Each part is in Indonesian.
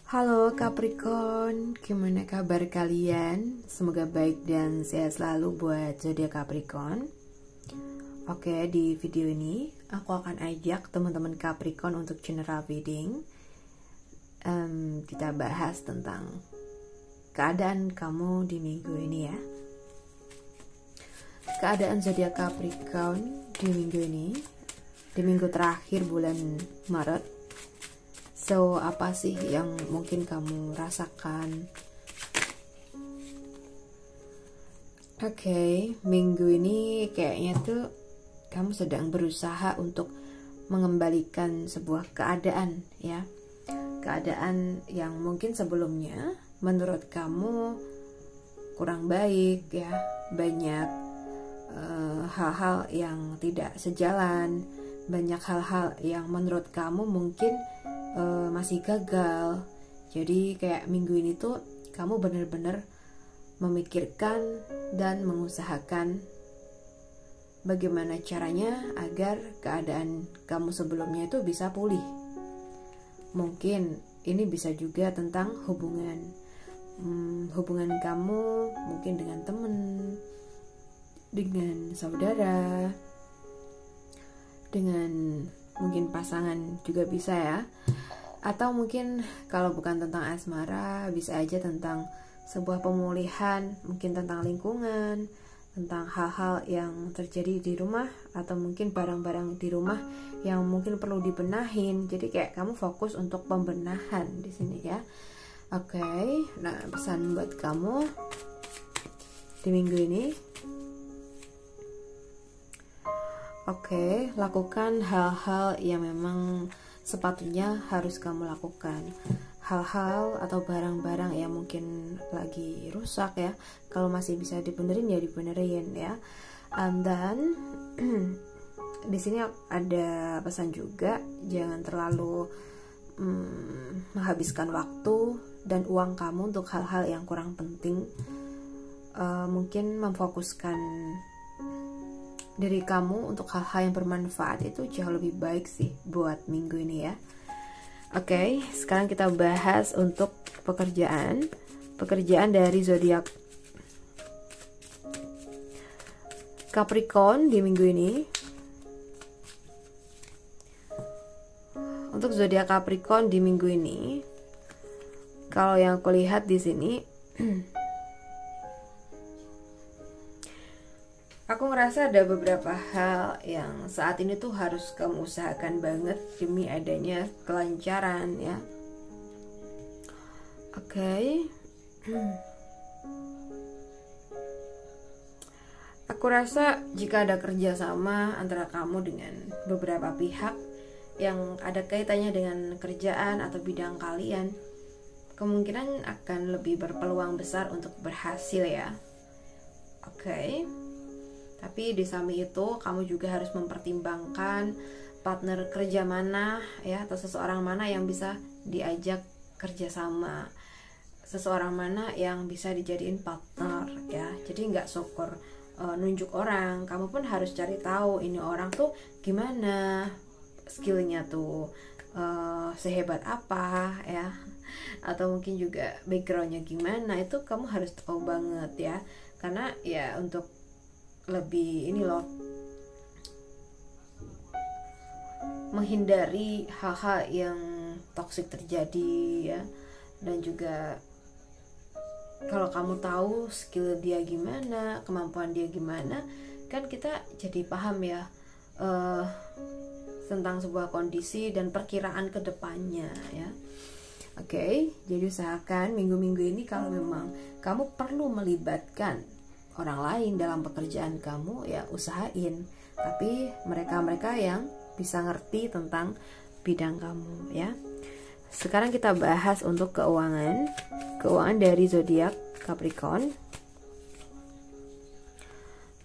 Halo Capricorn, gimana kabar kalian? Semoga baik dan sehat selalu buat zodiak Capricorn. Oke, di video ini aku akan ajak teman-teman Capricorn untuk general reading. Kita bahas tentang keadaan kamu di minggu ini ya. Keadaan zodiak Capricorn di minggu ini, di minggu terakhir bulan Maret. So, apa sih yang mungkin kamu rasakan? Oke, minggu ini kayaknya tuh kamu sedang berusaha untuk mengembalikan sebuah keadaan ya. Keadaan yang mungkin sebelumnya menurut kamu kurang baik ya. Banyak hal-hal yang tidak sejalan, banyak hal-hal yang menurut kamu mungkin masih gagal. Jadi kayak minggu ini tuh kamu benar-benar memikirkan dan mengusahakan bagaimana caranya agar keadaan kamu sebelumnya itu bisa pulih. Mungkin ini bisa juga tentang hubungan kamu mungkin dengan teman, dengan saudara, dengan mungkin pasangan juga bisa ya. Atau mungkin kalau bukan tentang asmara, bisa aja tentang sebuah pemulihan, mungkin tentang lingkungan, tentang hal-hal yang terjadi di rumah, atau mungkin barang-barang di rumah yang mungkin perlu dibenahin. Jadi kayak kamu fokus untuk pembenahan di sini ya. Oke, nah pesan buat kamu di minggu ini. Oke, lakukan hal-hal yang memang sepatutnya harus kamu lakukan. Hal-hal atau barang-barang yang mungkin lagi rusak ya, kalau masih bisa dibenerin ya dibenerin ya. And then di sini ada pesan juga, jangan terlalu menghabiskan waktu dan uang kamu untuk hal-hal yang kurang penting. Mungkin memfokuskan diri kamu untuk hal-hal yang bermanfaat itu jauh lebih baik sih buat minggu ini ya. Oke, sekarang kita bahas untuk pekerjaan dari zodiak Capricorn di minggu ini. Untuk zodiak Capricorn di minggu ini, kalau yang aku lihat di sini aku ngerasa ada beberapa hal yang saat ini tuh harus kamu usahakan banget demi adanya kelancaran ya. Oke. Aku rasa jika ada kerjasama antara kamu dengan beberapa pihak yang ada kaitannya dengan kerjaan atau bidang kalian, kemungkinan akan lebih berpeluang besar untuk berhasil ya. Oke. Tapi di samping itu kamu juga harus mempertimbangkan partner kerja mana ya, atau seseorang mana yang bisa diajak kerjasama, seseorang mana yang bisa dijadiin partner ya. Jadi nggak syukur nunjuk orang, kamu pun harus cari tahu ini orang tuh gimana, skillnya tuh sehebat apa ya, atau mungkin juga backgroundnya gimana, itu kamu harus tahu banget ya. Karena ya untuk lebih ini loh, menghindari hal-hal yang toksik terjadi ya. Dan juga kalau kamu tahu skill dia gimana, kemampuan dia gimana, kan kita jadi paham ya tentang sebuah kondisi dan perkiraan ke depannya ya. Oke, jadi usahakan minggu-minggu ini kalau memang kamu perlu melibatkan orang lain dalam pekerjaan kamu ya usahain, tapi mereka yang bisa ngerti tentang bidang kamu ya. Sekarang kita bahas untuk keuangan dari zodiak Capricorn.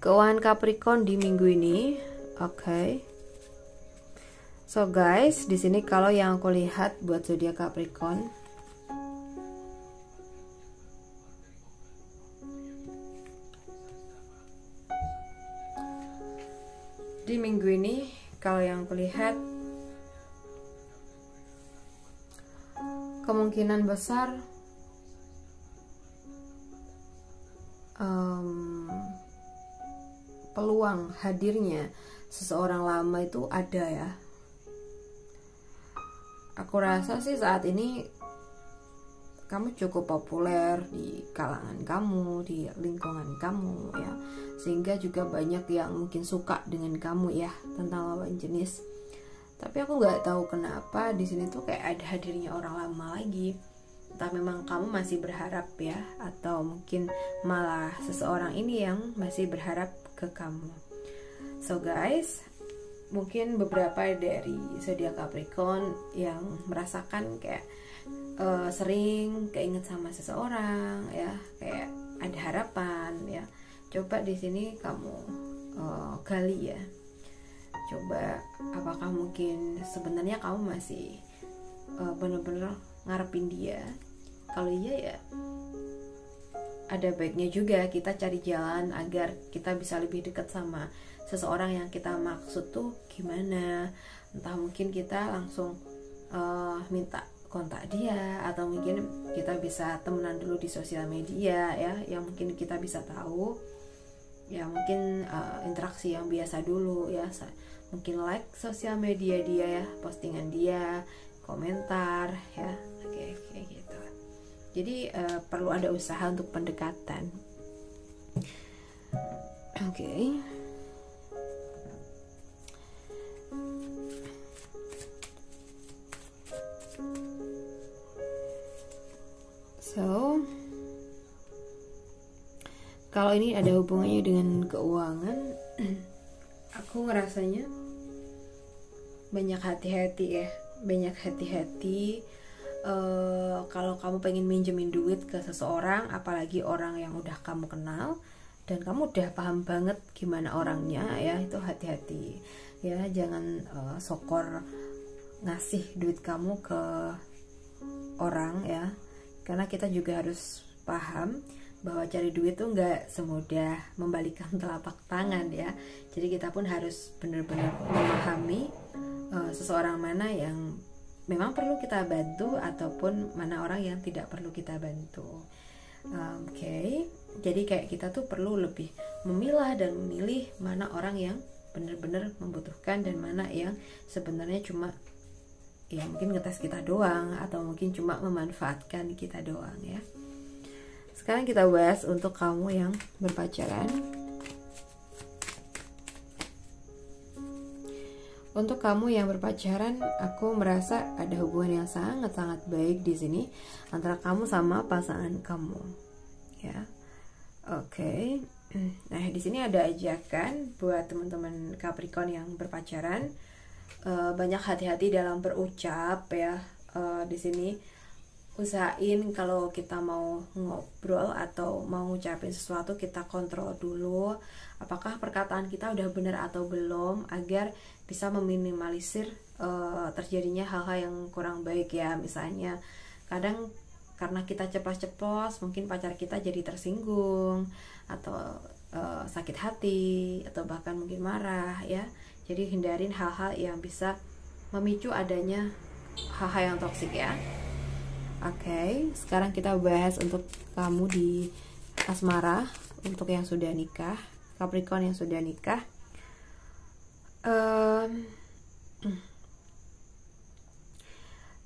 Keuangan Capricorn di minggu ini. Oke. So guys, di sini kalau yang aku lihat buat zodiak Capricorn, di minggu ini kalau yang kulihat kemungkinan besar peluang hadirnya seseorang lama itu ada ya. Aku rasa sih saat ini kamu cukup populer di kalangan kamu, di lingkungan kamu ya, sehingga juga banyak yang mungkin suka dengan kamu ya tentang lawan jenis. Tapi aku nggak tahu kenapa di sini tuh kayak ada hadirnya orang lama lagi. Entah memang kamu masih berharap ya, atau mungkin malah seseorang ini yang masih berharap ke kamu. So guys, mungkin beberapa dari zodiak Capricorn yang merasakan kayak sering keinget sama seseorang ya, kayak ada harapan ya. Coba di sini kamu gali ya. Coba apakah mungkin sebenarnya kamu masih benar-benar ngarepin dia. Kalau iya ya ada baiknya juga kita cari jalan agar kita bisa lebih dekat sama seseorang yang kita maksud tuh gimana. Entah mungkin kita langsung minta kontak dia, atau mungkin kita bisa temenan dulu di sosial media ya, yang mungkin kita bisa tahu ya, mungkin interaksi yang biasa dulu ya, mungkin like sosial media dia ya, postingan dia, komentar ya, kayak gitu. Jadi perlu ada usaha untuk pendekatan. Oke. So, kalau ini ada hubungannya dengan keuangan, aku ngerasanya banyak hati-hati ya, banyak hati-hati. Kalau kamu pengen minjemin duit ke seseorang, apalagi orang yang udah kamu kenal dan kamu udah paham banget gimana orangnya ya, itu hati-hati ya, jangan sokor ngasih duit kamu ke orang ya, karena kita juga harus paham bahwa cari duit tuh nggak semudah membalikan telapak tangan ya. Jadi kita pun harus benar-benar memahami seseorang mana yang memang perlu kita bantu, ataupun mana orang yang tidak perlu kita bantu. Oke. Jadi kayak kita tuh perlu lebih memilah dan memilih mana orang yang benar-benar membutuhkan dan mana yang sebenarnya cuma ya mungkin ngetes kita doang, atau mungkin cuma memanfaatkan kita doang ya. Sekarang kita bahas untuk kamu yang berpacaran. Untuk kamu yang berpacaran, aku merasa ada hubungan yang sangat-sangat baik di sini antara kamu sama pasangan kamu ya. Oke. Nah, di sini ada ajakan buat teman-teman Capricorn yang berpacaran. Banyak hati-hati dalam berucap ya. Di sini usahain kalau kita mau ngobrol atau mau ngucapin sesuatu, kita kontrol dulu apakah perkataan kita udah benar atau belum, agar bisa meminimalisir terjadinya hal-hal yang kurang baik ya. Misalnya kadang karena kita ceplos-ceplos, mungkin pacar kita jadi tersinggung atau sakit hati, atau bahkan mungkin marah ya. Jadi hindarin hal-hal yang bisa memicu adanya hal-hal yang toksik ya. Oke, sekarang kita bahas untuk kamu di asmara, untuk yang sudah nikah, Capricorn yang sudah nikah.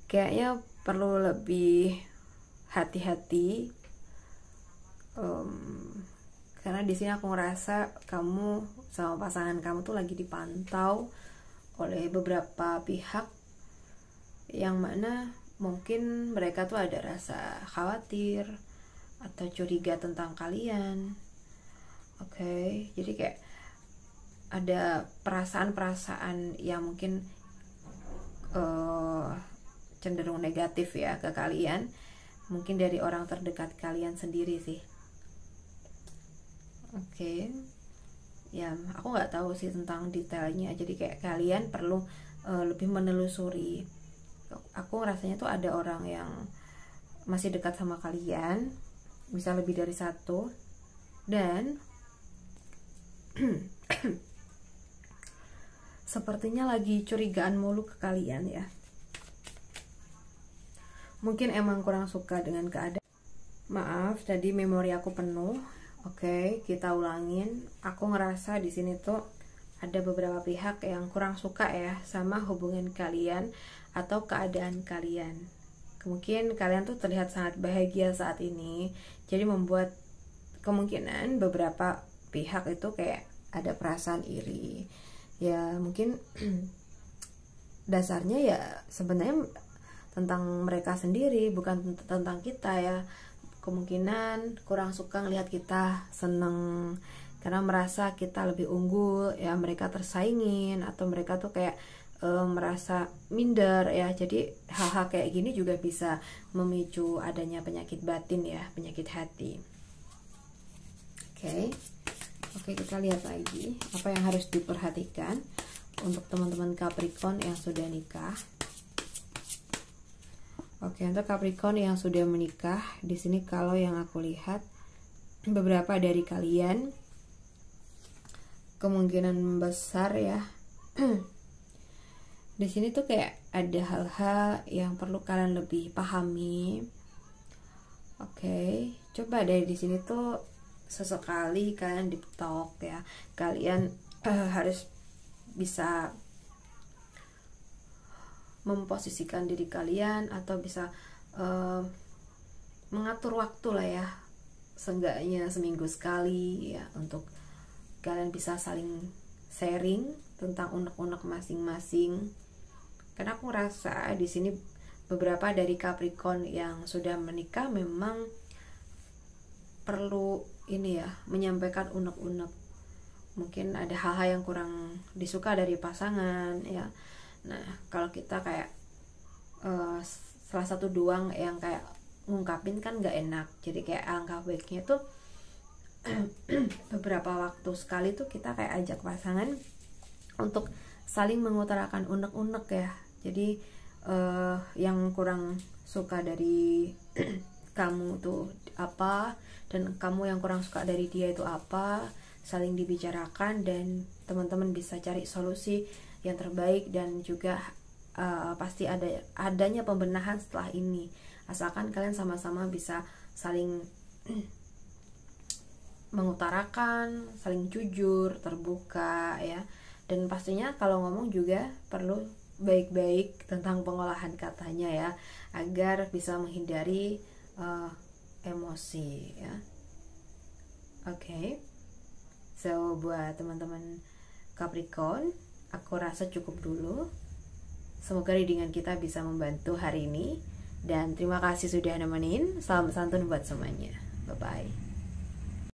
Kayaknya perlu lebih hati-hati, karena di sini aku ngerasa kamu sama pasangan kamu tuh lagi dipantau oleh beberapa pihak, yang mana mungkin mereka tuh ada rasa khawatir atau curiga tentang kalian. Oke, jadi kayak ada perasaan-perasaan yang mungkin cenderung negatif ya ke kalian, mungkin dari orang terdekat kalian sendiri sih. Oke. Ya, aku nggak tahu sih tentang detailnya, jadi kayak kalian perlu lebih menelusuri. Aku rasanya tuh ada orang yang masih dekat sama kalian, bisa lebih dari satu, dan sepertinya lagi curigaan mulu ke kalian ya. mungkin emang kurang suka dengan keadaan. Maaf, tadi memori aku penuh. Oke, kita ulangin. Aku ngerasa di sini tuh ada beberapa pihak yang kurang suka ya sama hubungan kalian atau keadaan kalian. Mungkin kalian tuh terlihat sangat bahagia saat ini, jadi membuat kemungkinan beberapa pihak itu kayak ada perasaan iri. Ya mungkin dasarnya ya sebenarnya tentang mereka sendiri, bukan tentang kita ya. Kemungkinan kurang suka ngelihat kita seneng karena merasa kita lebih unggul ya, mereka tersaingin atau mereka tuh kayak merasa minder ya. Jadi hal-hal kayak gini juga bisa memicu adanya penyakit batin ya, penyakit hati. Oke, kita lihat lagi apa yang harus diperhatikan untuk teman-teman Capricorn yang sudah nikah. Oke, untuk Capricorn yang sudah menikah, di sini kalau yang aku lihat beberapa dari kalian kemungkinan besar ya di sini tuh kayak ada hal-hal yang perlu kalian lebih pahami. Oke, coba dari di sini tuh sesekali kalian deep talk ya. Kalian harus bisa memposisikan diri kalian atau bisa mengatur waktu lah ya, seenggaknya seminggu sekali ya, untuk kalian bisa saling sharing tentang unek-unek masing-masing. Karena aku ngerasa di sini beberapa dari Capricorn yang sudah menikah memang perlu ini ya, menyampaikan unek-unek. Mungkin ada hal-hal yang kurang disuka dari pasangan ya. Nah, kalau kita kayak salah satu doang yang kayak ngungkapin kan gak enak. Jadi kayak alangkah baiknya tuh beberapa waktu sekali tuh kita kayak ajak pasangan untuk saling mengutarakan unek-unek ya. Jadi yang kurang suka dari kamu tuh apa, dan kamu yang kurang suka dari dia itu apa, saling dibicarakan dan teman-teman bisa cari solusi yang terbaik. Dan juga pasti adanya pembenahan setelah ini, asalkan kalian sama-sama bisa saling mengutarakan, saling jujur, terbuka ya. Dan pastinya kalau ngomong juga perlu baik-baik tentang pengolahan katanya ya, agar bisa menghindari emosi ya. Oke. So buat teman-teman Capricorn, aku rasa cukup dulu. Semoga readingan kita bisa membantu hari ini, dan terima kasih sudah nemenin. Salam santun buat semuanya. Bye bye.